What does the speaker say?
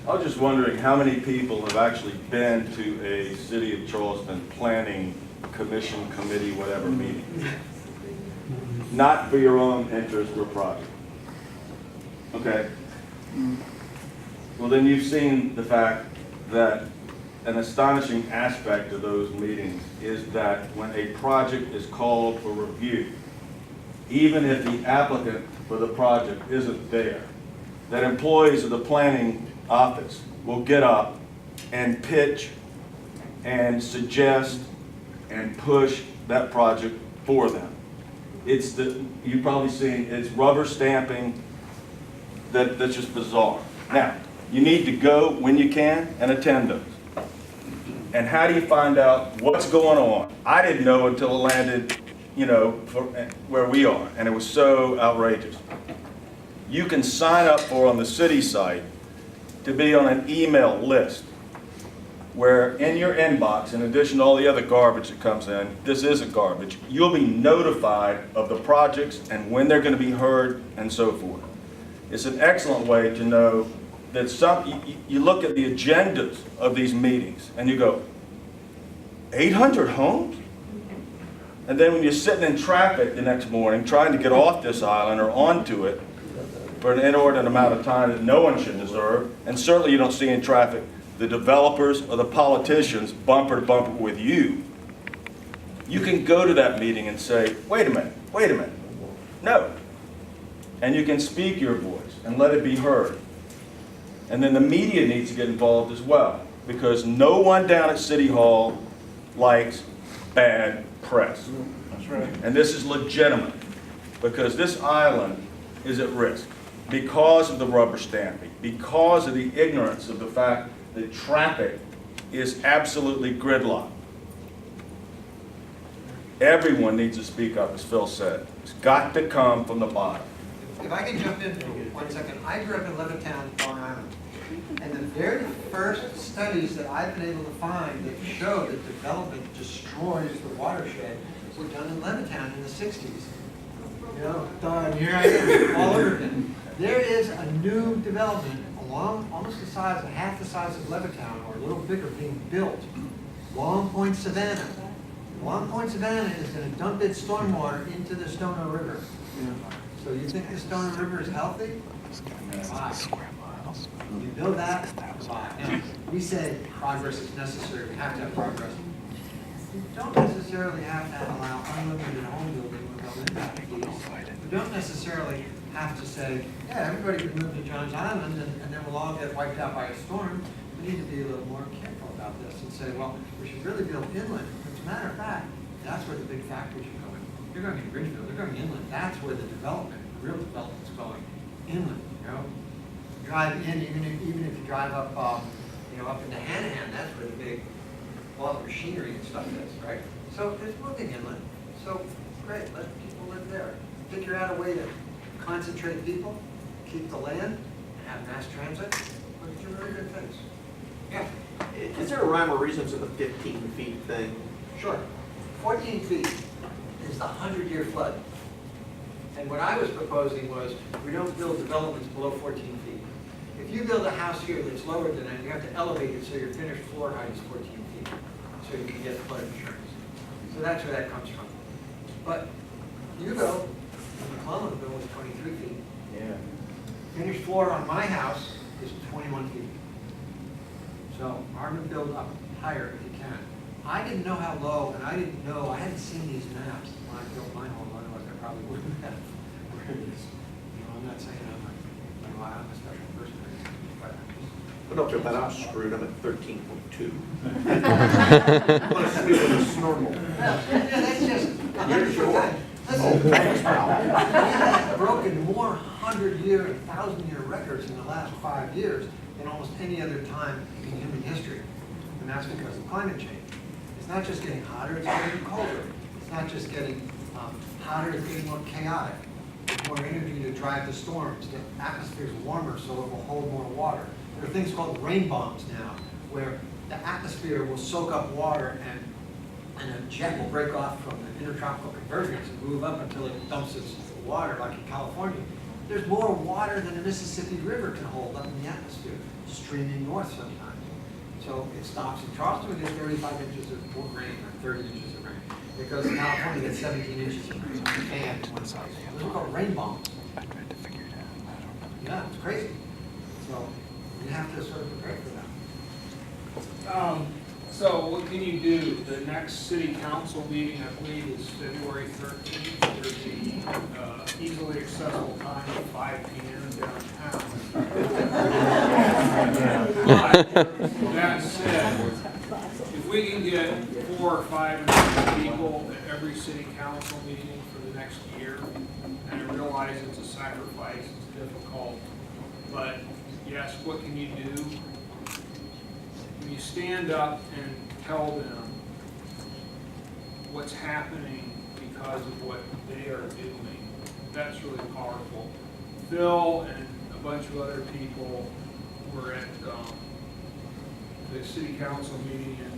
I was just wondering how many people have actually been to a City of Charleston planning commission, committee, whatever meeting? Not for your own interest or project. Okay. Well, then you've seen the fact that an astonishing aspect of those meetings is that when a project is called for review, even if the applicant for the project isn't there, that employees of the planning office will get up and pitch and suggest and push that project for them. It's you've probably seen, it's rubber stamping that's just bizarre. Now, you need to go when you can and attend those. And how do you find out what's going on? I didn't know until it landed, you know, where we are, and it was so outrageous. You can sign up for on the city site to be on an email list where in your inbox, in addition to all the other garbage that comes in, this isn't garbage, you'll be notified of the projects and when they're going to be heard and so forth. It's an excellent way to know that you look at the agendas of these meetings and you go, 800 homes? And then when you're sitting in traffic the next morning trying to get off this island or onto it for an inordinate amount of time that no one should deserve, and certainly you don't see in traffic the developers or the politicians bumper to bumper with you, you can go to that meeting and say, wait a minute, no. And you can speak your voice and let it be heard. And then the media needs to get involved as well, because no one down at City Hall likes bad press. That's right. And this is legitimate, because this island is at risk because of the rubber stamping, because of the ignorance of the fact that traffic is absolutely gridlocked. Everyone needs to speak up, as Phil said. It's got to come from the bottom. If I can jump in for 1 second, I grew up in Levittown, Long Island. And the very first studies that I've been able to find that show that development destroys the watershed were done in Levittown in the 60s. You know, done, here I am, all over again. There is a new development along almost the size, half the size of Levittown, or a little bigger, being built. Long Point Savannah. Long Point Savannah is going to dump its stormwater into the Stono River. So you think the Stono River is healthy? Why? You build that, why? Now, we say progress is necessary, we have to have progress. You don't necessarily have to allow unlimited home building with no impact fees. You don't necessarily have to say, yeah, everybody can move to Johns Island and then we'll all get wiped out by a storm. We need to be a little more careful about this and say, well, we should really build inland. As a matter of fact, that's where the big factories are going. They're going to Bridgeville, they're going inland. That's where the development, the real development's going, inland, you know? Drive in, even if you drive up, you know, up into Hanahan, that's where the big, all the machinery and stuff is, right? So it's moving inland. So great, let people live there. Figure out a way to concentrate people, keep the land, have mass transit. Look at your really good things. Yeah. Is there a rhyme or reason to the 15 feet thing? Sure. 14 feet is the 100-year flood. And what I was proposing was we don't build developments below 14 feet. If you build a house here that's lower than that, you have to elevate it so your finished floor height is 14 feet, so you can get flood insurance. So that's where that comes from. But you go, the McClellan bill was 23 feet. Yeah. Finished floor on my house is 21 feet. So arm and build up higher if you can. I didn't know how low, and I didn't know, I hadn't seen these maps when I built my home, otherwise I probably wouldn't have. Where it is. You know, I'm not saying I'm a special person. But don't feel bad, I'm screwed, I'm at 13.2. I'm going to sleep with a normal. Yeah, that's just 100%. Sure. Listen, Thanks, pal. we have broken more 100-year and 1,000-year records in the last 5 years than almost any other time in human history. And that's because of climate change. It's not just getting hotter, it's getting colder. It's not just getting hotter, it's getting more chaotic. There's more energy to drive the storms. The atmosphere is warmer, so it will hold more water. There are things called rain bombs now, where the atmosphere will soak up water and a jet will break off from the intertropical convergence and move up until it dumps its water, like in California. There's more water than the Mississippi River can hold up in the atmosphere, streaming north sometimes. So it stops in Charleston, we get 35 inches of rain, or 30 inches of rain. It goes to California, gets 17 inches of rain, and one side. Those are called rain bombs. I tried to figure it out. I don't know. Yeah, it's crazy. So you have to sort of prepare for that. So what can you do? The next city council meeting, I believe, is February 13th. There's the easily accessible time of 5 p.m. downtown. But that said, if we can get 400 or 500 people at every city council meeting for the next year, and I realize it's a sacrifice, it's difficult, but yes, what can you do? When you stand up and tell them what's happening because of what they are doing, that's really powerful. Phil and a bunch of other people were at the city council meeting in